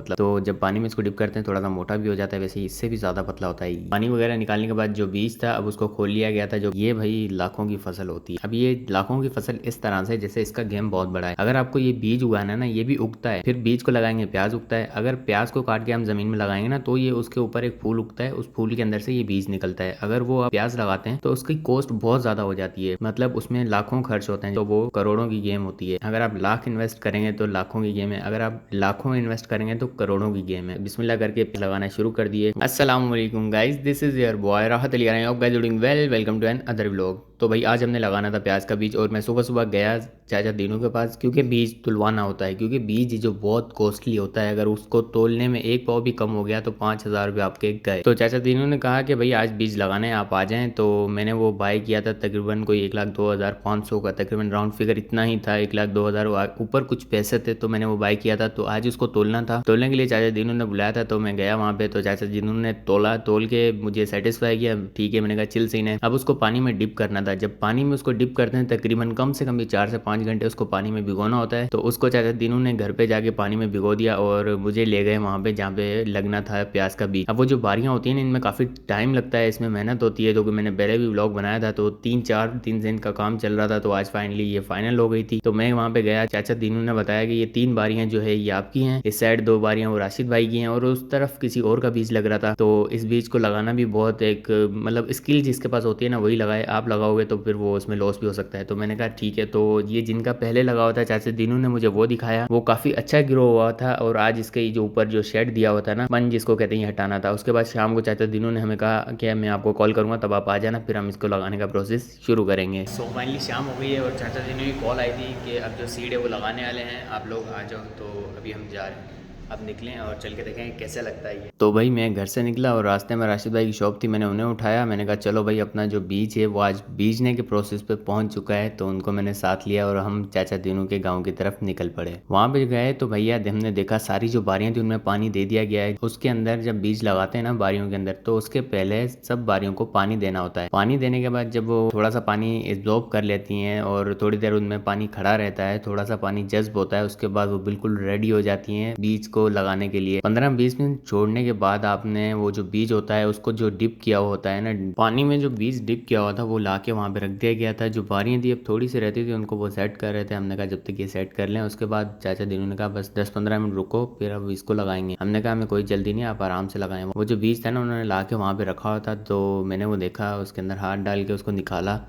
मतलब तो जब पानी में इसको डिप करते हैं थोड़ा सा मोटा भी हो जाता है, वैसे इससे भी ज़्यादा पतला होता है। पानी वगैरह निकालने के बाद जो बीज था अब उसको खोल लिया गया था। जो ये भाई लाखों की फसल होती है। अब ये लाखों की फसल इस तरह से जैसे इसका गेम बहुत बड़ा है। अगर आपको ये बीज उगाना है ना, ये भी उगता है, फिर बीज को लगाएंगे प्याज उगता है। अगर प्याज को काट के हम जमीन में लगाएंगे ना तो ये उसके ऊपर एक फूल उगता है, उस फूल के अंदर से ये बीज निकलता है। अगर वो आप प्याज लगाते हैं तो उसकी कॉस्ट बहुत ज्यादा हो जाती है, मतलब उसमें लाखों खर्च होते हैं, तो वो करोड़ों की गेम होती है। अगर आप लाख इन्वेस्ट करेंगे तो लाखों की गेम है, अगर आप लाखों इन्वेस्ट करेंगे तो करोड़ों की गेम है। बिस्मिल्लाह करके लगाना शुरू कर दिए। अस्सलाम वालेकुम guys, this is your boy Rahat Ali. I hope guys doing well. Welcome to another vlog. तो भाई आज हमने लगाना था प्याज का बीज, और मैं सुबह सुबह गया चाचा दीनू के पास, क्योंकि बीज तुलवाना होता है। क्योंकि बीज जो बहुत कॉस्टली होता है, अगर उसको तोलने में एक पाव भी कम हो गया तो 5,000 रुपये आपके गए। तो चाचा दीनू ने कहा कि भाई आज बीज लगाने हैं, आप आ जाएं। तो मैंने वो बाय किया था तकरीबन कोई 1,02,500 का, तकरीबन राउंड फिगर इतना ही था, 1,02,000 ऊपर कुछ पैसे थे। तो मैंने वो बाय किया था, तो आज उसको तोलना था। तोलने के लिए चाचा दीनू ने बुलाया था, तो मैं गया वहाँ पे। तो चाचा दीनू ने तोला, तोल के मुझे सेटिस्फाई किया, ठीक है। मैंने कहा चिल सीन है। अब उसको पानी में डिप करना था। जब पानी में उसको डिप करते हैं तकरीबन कम से कम भी 4 से 5 घंटे उसको पानी में भिगोना होता है। तो उसको चाचा दीनू ने घर पे जाके पानी में भिगो दिया और मुझे ले गए वहाँ पे जहाँ पे लगना था प्याज का बीज। अब वो जो बारियाँ होती हैं ना, इनमें काफ़ी टाइम लगता है, इसमें मेहनत होती है। तो मैंने पहले भी व्लॉग बनाया था, तो 3 दिन का काम चल रहा था। तो आज फाइनली ये फाइनल हो गई थी। तो मैं वहाँ पे गया, चाचा दीनू ने बताया कि ये 3 बारियाँ जो है ये आपकी हैं, इस साइड 2 बारियाँ वो राशिद भाई की हैं, और उस तरफ किसी और का बीज लग रहा था। तो इस बीज को लगाना भी बहुत एक मतलब स्किल जिसके पास होती है ना वही लगाए, आप लगाओगे तो फिर वो उसमें लॉस भी हो सकता है। तो मैंने कहा ठीक है। तो ये जिनका पहले लगा हुआ था चाचा दीनू ने मुझे वो दिखाया, वो काफी अच्छा ग्रो हुआ था। और आज इसके जो ऊपर जो शेड दिया हुआ था ना, मन जिसको कहते हैं, हटाना था। उसके बाद शाम को चाचा दीनू ने हमें कहा कि मैं आपको कॉल करूंगा, तब आप आ जाना, फिर हम इसको लगाने का प्रोसेस शुरू करेंगे। सो फाइनली शाम हो गई है और चाचा दीनू की कॉल आई थी कि अब जो सीड है वो लगाने वाले हैं, आप लोग आ जाओ। तो अभी हम जा रहे हैं, अब निकलें और चल के देखें कैसा लगता है ये। तो भाई मैं घर से निकला और रास्ते में राशिद भाई की शॉप थी, मैंने उन्हें उठाया। मैंने कहा चलो भाई, अपना जो बीज है वो आज बीजने के प्रोसेस पे पहुंच चुका है। तो उनको मैंने साथ लिया और हम चाचा दीनू के गांव की तरफ निकल पड़े। वहां पे गए तो भैया हमने देखा सारी जो बारियां थी उनमें पानी दे दिया गया है। उसके अंदर जब बीज लगाते हैं ना बारियों के अंदर, तो उसके पहले सब बारियों को पानी देना होता है। पानी देने के बाद जब वो थोड़ा सा पानी एब्जॉर्ब कर लेती हैं और थोड़ी देर उनमें पानी खड़ा रहता है, थोड़ा सा पानी जज्ब होता है, उसके बाद वो बिल्कुल रेडी हो जाती हैं बीज को लगाने के लिए। 15-20 मिनट छोड़ने के बाद आपने वो जो बीज होता है उसको जो डिप किया हुआ होता है ना पानी में, जो बीज डिप किया हुआ था वो लाके वहां पे रख दिया गया था। जो बारियां थी अब थोड़ी सी रहती थी, उनको वो सेट कर रहे थे। हमने कहा जब तक ये सेट कर लें, उसके बाद चाचा दिनों ने कहा बस 10-15 मिनट रुको, फिर अब इसको लगाएंगे। हमने कहा हमें कोई जल्दी नहीं, आप आराम से लगाएं। वो जो बीज था ना उन्होंने ला के वहाँ पे रखा हुआ था। तो मैंने वो देखा, उसके अंदर हाथ डाल के उसको निकाला,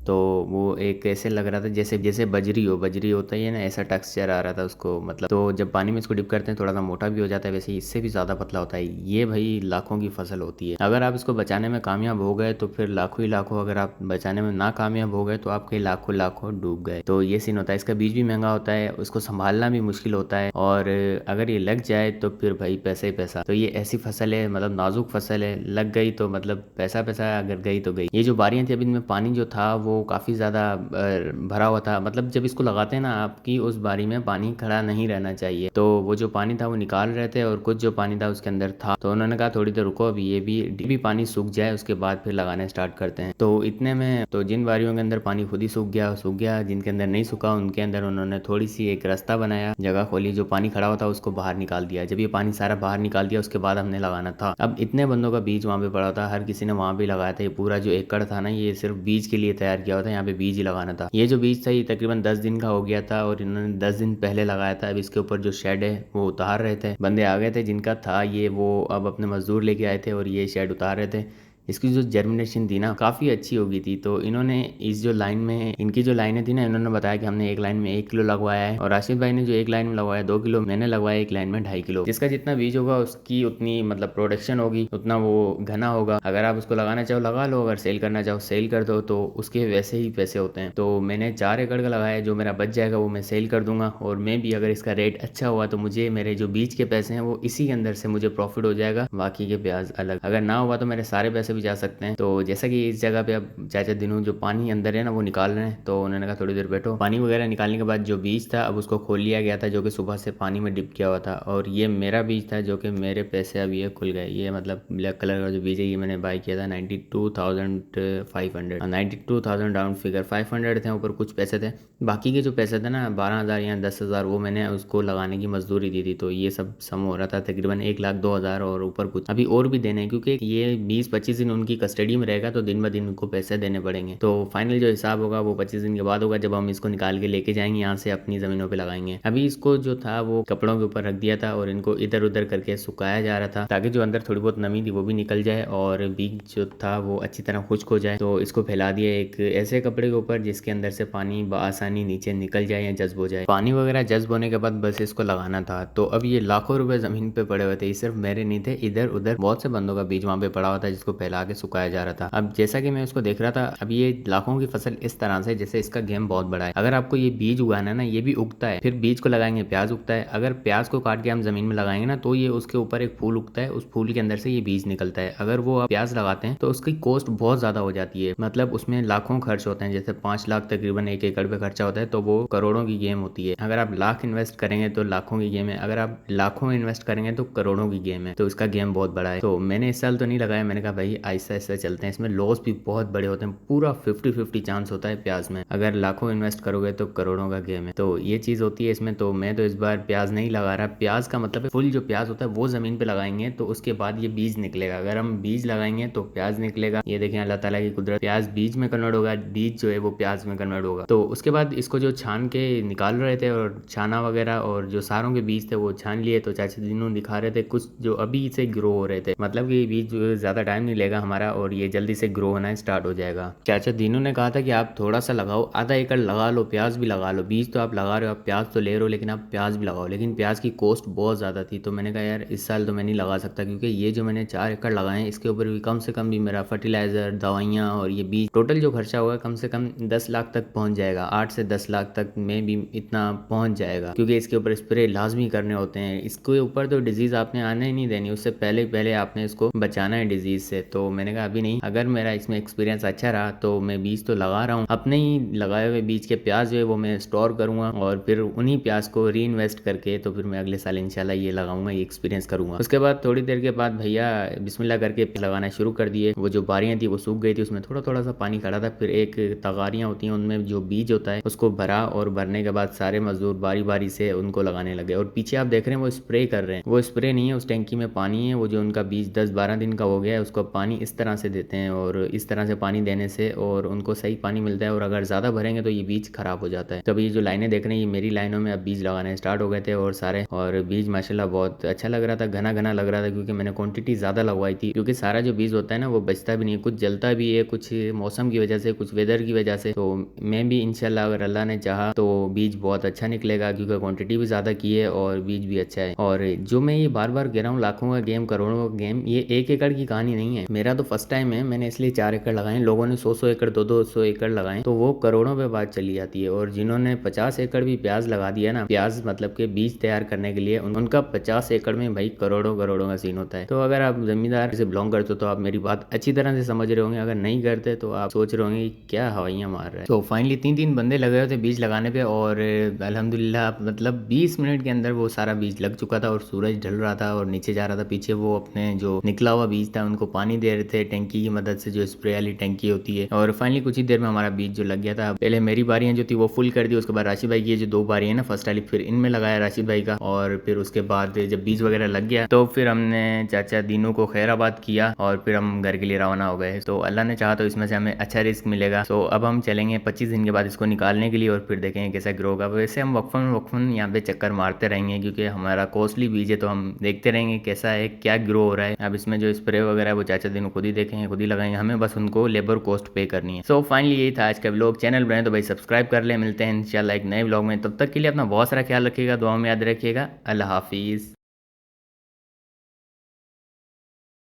तो वो एक ऐसे लग रहा था जैसे जैसे बजरी होता ही है ना, ऐसा टेक्सचर आ रहा था उसको। मतलब तो जब पानी में इसको डिप करते हैं थोड़ा सा मोटा भी हो जाता है, वैसे इससे भी ज़्यादा पतला होता है। ये भाई लाखों की फसल होती है। अगर आप इसको बचाने में कामयाब हो गए तो फिर लाखों ही लाखों, अगर आप बचाने में ना कामयाब हो गए तो आपके लाखों लाखों डूब गए। तो ये सीन होता है। इसका बीज भी महंगा होता है, उसको संभालना भी मुश्किल होता है, और अगर ये लग जाए तो फिर भाई पैसा ही पैसा। तो ये ऐसी फसल है, मतलब नाजुक फसल है, लग गई तो मतलब पैसा पैसा, अगर गई तो गई। ये जो बारियां थी अभी इनमें पानी जो था वो काफ़ी ज़्यादा भरा हुआ था। मतलब जब इसको लगाते हैं ना, आपकी उस बारी में पानी खड़ा नहीं रहना चाहिए। तो वो जो पानी था वो निकाल रहे थे, और कुछ जो पानी था उसके अंदर था। तो उन्होंने कहा थोड़ी देर रुको, अभी ये भी पानी सूख जाए, उसके बाद फिर लगाने स्टार्ट करते हैं। तो इतने में तो जिन बारियों के अंदर पानी खुद ही सूख गया, जिनके अंदर नहीं सूखा उनके अंदर उन्होंने थोड़ी सी एक रास्ता बनाया, जगह खोली, जो पानी खड़ा हुआ था उसको बाहर निकाल दिया। जब ये पानी सारा बाहर निकाल दिया उसके बाद हमने लगाना था। अब इतने बंदों का बीज वहाँ पे पड़ा था, हर किसी ने वहाँ पे लगाया था। ये पूरा जो एकड़ था ना, ये सिर्फ बीज के लिए तैयार किया हुआ था, यहाँ पे बीज ही लगाना था। ये जो बीज था ये तकरीबन 10 दिन का हो गया था, और इन्होंने 10 दिन पहले लगाया था। अब इसके ऊपर जो शेड है वो उतार रहे थे, बंदे आ गए थे जिनका था ये, वो अब अपने मजदूर लेके आए थे और ये शेड उतार रहे थे। इसकी जो जर्मिनेशन थी ना काफ़ी अच्छी हो गई थी। तो इन्होंने इस जो लाइन में, इनकी जो लाइनें थी ना, इन्होंने बताया कि हमने एक लाइन में 1 किलो लगवाया है, और राशिद भाई ने जो एक लाइन में लगवाया 2 किलो, मैंने लगवाया एक लाइन में 2.5 किलो। जिसका जितना बीज होगा उसकी उतनी मतलब प्रोडक्शन होगी, उतना वो घना होगा। अगर आप उसको लगाना चाहो लगा लो, अगर सेल करना चाहो सेल कर दो, तो उसके वैसे ही पैसे होते हैं। तो मैंने 4 एकड़ का लगाया है, जो मेरा बच जाएगा वो मैं सेल कर दूंगा। और मैं भी अगर इसका रेट अच्छा हुआ तो मुझे मेरे जो बीज के पैसे हैं वो इसी के अंदर से मुझे प्रॉफिट हो जाएगा, बाकी के ब्याज अलग। अगर ना हुआ तो मेरे सारे पैसे भी जा सकते हैं। तो जैसा कि इस जगह पे अब चाचा दिनू जो पानी अंदर है ना वो निकाल रहे हैं, तो उन्होंने कहा थोड़ी देर बैठो। पानी वगैरह निकालने के बाद जो बीज था अब उसको खोल लिया गया था, जो कि सुबह से पानी में डिप किया हुआ था। और ये मेरा बीज था जो कि मेरे पैसे अब ये खुल गए। ये मतलब ब्लैक कलर का जो बीज है ये मैंने बाई किया था 92,500, 92,000 राउंड फिगर, 500 थे ऊपर कुछ पैसे थे। बाकी के जो पैसे थे ना 12,000 या 10,000 वो मैंने उसको लगाने की मजदूरी दी थी। तो ये सब सम हो रहा था तकरीबन 1,02,000 और ऊपर कुछ अभी और भी देने हैं, क्योंकि ये 20-25 दिन उनकी कस्टडी में रहेगा तो दिन ब दिन उनको पैसे देने पड़ेंगे। तो फाइनल जो हिसाब होगा वो 25 दिन के बाद होगा, जब हम इसको निकाल के लेके जाएंगे यहाँ से अपनी ज़मीनों पे लगाएंगे। अभी इसको जो था वो कपड़ों के ऊपर रख दिया था और इनको इधर उधर करके सुखाया जा रहा था, ताकि जो अंदर थोड़ी बहुत नमी थी वो भी निकल जाए और बीज जो था वो अच्छी तरह खुश्क हो जाए। तो इसको फैला दिया एक ऐसे कपड़े के ऊपर जिसके अंदर से पानी बआसानी नीचे निकल जाए या जज्ब हो जाए। पानी वगैरह जज्ब होने के बाद बस इसको लगाना था। तो अब ये लाखों रुपए जमीन पे पड़े हुए थे, ये सिर्फ मेरे नहीं थे, इधर उधर बहुत से बंदों का बीज वहाँ पे पड़ा हुआ था जिसको फैला के सुखाया जा रहा था। अब जैसा कि मैं उसको देख रहा था, अब ये लाखों की फसल इस तरह से जैसे इसका गेम बहुत बड़ा है। अगर आपको ये बीज उगाना है ना, ये भी उगता है, फिर बीज को लगाएंगे प्याज उगता है। अगर प्याज को काट के हम जमीन में लगाएंगे ना तो ये उसके ऊपर एक फूल उगता है, उस फूल के अंदर से ये बीज निकलता है। अगर वो आप प्याज लगाते हैं तो उसकी कॉस्ट बहुत ज्यादा हो जाती है, मतलब उसमें लाखों खर्च होते हैं, जैसे 5 लाख तकरीबन 1 एकड़ पे खर्चा होता है, तो वो करोड़ों की गेम होती है। अगर आप लाख इन्वेस्ट करेंगे तो लाखों की गेम है, अगर आप लाखों इन्वेस्ट करेंगे तो करोड़ों की गेम है। तो इसका गेम बहुत बड़ा है। तो मैंने इस साल तो नहीं लगाया, मैंने कहा भाई आहिस्ता आहिस्ता चलते हैं, इसमें लॉस भी बहुत बड़े होते हैं, पूरा 50-50 चांस होता है प्याज में। अगर लाखों इन्वेस्ट करोगे तो करोड़ों का गेम है। तो ये चीज होती है इसमें। तो मैं तो इस बार प्याज नहीं लगा रहा। प्याज का मतलब है फुल जो प्याज होता है वो जमीन पे लगाएंगे तो उसके बाद ये बीज निकलेगा। अगर हम बीज लगाएंगे तो प्याज निकलेगा। ये देखें अल्लाह ताला की कुदरत, प्याज बीज में कन्वर्ट होगा, बीज जो है वो प्याज में कन्वर्ट होगा। तो उसके बाद इसको जो छान के निकाल रहे थे और छाना वगैरह और जो सारों के बीज थे वो छान लिए, तो चाचा दिनों दिखा रहे थे कुछ जो अभी से ग्रो हो रहे थे, मतलब कि बीज ज्यादा टाइम नहीं लेगा हमारा और ये जल्दी से ग्रो होना स्टार्ट हो जाएगा। चाचा दिनों ने कहा था कि आप थोड़ा सा लगाओ, आधा एकड़ लगा लो, प्याज भी लगा लो, बीज तो आप लगा रहे हो, आप प्याज तो ले रहे हो, लेकिन आप प्याज भी लगाओ। लेकिन प्याज की कॉस्ट बहुत ज़्यादा थी, तो मैंने कहा यार इस साल तो मैं नहीं लगा सकता, क्योंकि ये जो मैंने 4 एकड़ लगाए हैं इसके ऊपर भी कम से कम भी मेरा फर्टिलाइज़र, दवाइयाँ और ये बीज टोटल जो खर्चा होगा कम से कम 10 लाख तक पहुँच जाएगा, 8 से 10 लाख तक में भी इतना पहुँच जाएगा, क्योंकि इसके ऊपर स्प्रे लाजमी करने होते हैं। इसके ऊपर तो डिजीज़ आपने आने ही नहीं देनी, उससे पहले पहले आपने इसको बचाना है डिजीज़ से। तो मैंने कहा अभी नहीं, अगर मेरा इसमें एक्सपीरियंस अच्छा रहा तो मैं बीज तो लगा रहा हूँ, अपने ही लगाए हुए बीज के प्याज जो है वो मैं स्टोर करूँगा और फिर उन्हीं प्याज को री इन्वेस्ट करके तो फिर मैं अगले साल इंशाल्लाह ये लगाऊंगा, ये एक्सपीरियंस करूँगा। उसके बाद थोड़ी देर के बाद भैया बिस्मिल्लाह करके लगाना शुरू कर दिए। वो जो बारियाँ थी वो सूख गई थी, उसमें थोड़ा थोड़ा सा पानी खड़ा था। फिर एक तगारियाँ होती हैं उनमें जो बीज होता है उसको भरा और भरने के बाद सारे मजदूर बारी बारी से उनको लगाने लगे। और पीछे आप देख रहे हैं वो स्प्रे कर रहे हैं, वो स्प्रे नहीं है, उस टैंकी में पानी है। वो जो उनका बीज 10-12 दिन का हो गया है उसको पानी इस तरह से देते हैं, और इस तरह से पानी देने से और उनको सही पानी मिलता है, और अगर ज़्यादा भरेंगे तो ये बीज खराब हो जाता है। तो अभी ये जो लाइनें देख रहे हैं ये मेरी लाइनों में अब बीज लगाने स्टार्ट हो गए थे और सारे, और बीज माशाल्लाह बहुत अच्छा लग रहा था, घना घना लग रहा था, क्योंकि मैंने क्वांटिटी ज़्यादा लगवाई थी। क्योंकि सारा जो बीज होता है ना वो बचता भी नहीं, कुछ जलता भी है, कुछ मौसम की वजह से, कुछ वेदर की वजह से। तो मैं भी इंशाल्लाह अगर अल्लाह ने चाहा तो बीज बहुत अच्छा निकलेगा, क्योंकि क्वांटिटी भी ज़्यादा की है और बीज भी अच्छा है। और जो मैं ये बार बार कह रहा हूँ लाखों का गेम, करोड़ों का गेम, ये 1 एकड़ की कहानी नहीं है। मेरा तो फर्स्ट टाइम है, मैंने इसलिए 4 एकड़ लगाए। लोगों ने 100-100 एकड़, 200-200 एकड़ लगाए तो वो करोड़ों पे बात चली जाती है। और जिन्होंने 50 एकड़ भी प्याज लगा दिया ना, प्याज मतलब के बीज तैयार करने के लिए, उनका 50 एकड़ में भाई करोड़ों करोड़ों का सीन होता है। तो अगर आप जमींदार से बिलोंग करते हो तो आप मेरी बात अच्छी तरह से समझ रहे होंगे, अगर नहीं करते तो आप सोच रहे होंगे क्या हवाइयाँ मार रहे हैं। तो फाइनली 3-3 बंदे लगे हुए थे बीज लगाने पे, और अल्हम्दुलिल्लाह मतलब 20 मिनट के अंदर वो सारा बीज लग चुका था और सूरज ढल रहा था और नीचे जा रहा था। पीछे वो अपने जो निकला हुआ बीज था उनको पानी दे रहे थे टैंकी की मदद से, जो स्प्रे वाली टैंकी होती है। और फाइनली कुछ ही देर में हमारा बीज जो लग गया था। पहले मेरी बारियां जो थी वो फुल कर दी, उसके बाद राशिद भाई की जो 2 बारी है ना फर्स्ट वाली, फिर इनमें लगाया राशिद भाई का। और फिर उसके बाद जब बीज वगैरह लग गया तो फिर हमने चाचा दीनू को खैराबाद किया और फिर हम घर के लिए रवाना हो गए। तो अल्लाह ने चाहा तो इसमें से हमें अच्छा रिस्क मिलेगा। तो अब हम चलेंगे 25 दिन के बाद इसको निकालने के लिए और फिर देखेंगे कैसा ग्रो होगा। वैसे हम वक्फन यहाँ पे चक्कर मारते रहेंगे, क्योंकि हमारा कॉस्टली बीज है, तो हम देखते रहेंगे कैसा है, क्या ग्रो हो रहा है। अब इसमें जो स्प्रे वगैरह है वो चाचा दिन खुद ही देखेंगे, खुद ही लगाएंगे, हमें बस उनको लेबर कॉस्ट पे करनी है। सो फाइनली यही था आज का व्लॉग। चैनल बने तो भाई सब्सक्राइब कर ले। मिलते हैं इंशाल्लाह एक नए व्लॉग में, तब तक के लिए अपना बहुत सारा ख्याल रखिएगा, दुआ में याद रखिएगा। अल्लाह हाफिज़।